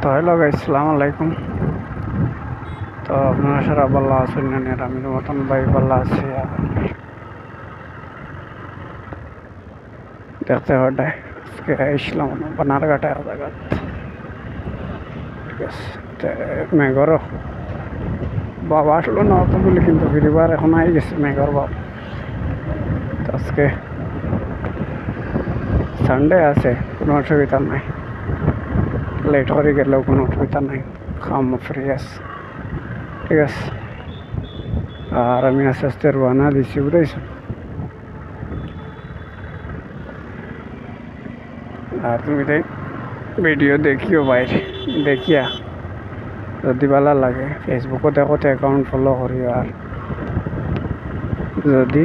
তো hello guys, আসসালামু আলাইকুম। তো আপনারা সারা ভালো আছেন না? আমি মতন ভাই ভালো আছি। আর দেখতে হবে আজকে আসলাম বানারঘাটে জায়গা, ঠিক আছে। তো মেঘরও বাবা আসলো না অত বলে, কিন্তু ফিরিবার এখন আই গেছে মেঘর বাপ। তো আজকে সানডে আছে, কোনো অসুবিধা নাই, লেট হয়ে গেলেও কোনো অসুবিধা নাই, খাম ফ্রি আছে, ঠিক আছে। আর আমি আস্তে আস্তে রওনা দিচ্ছি, বুঝেছি। আর তুমি ভিডিও দেখিও বাইরে, দেখিয়া যদি ভালো লাগে ফেসবুকও দেখো, তো অ্যাকাউন্ট ফলো করিও। আর যদি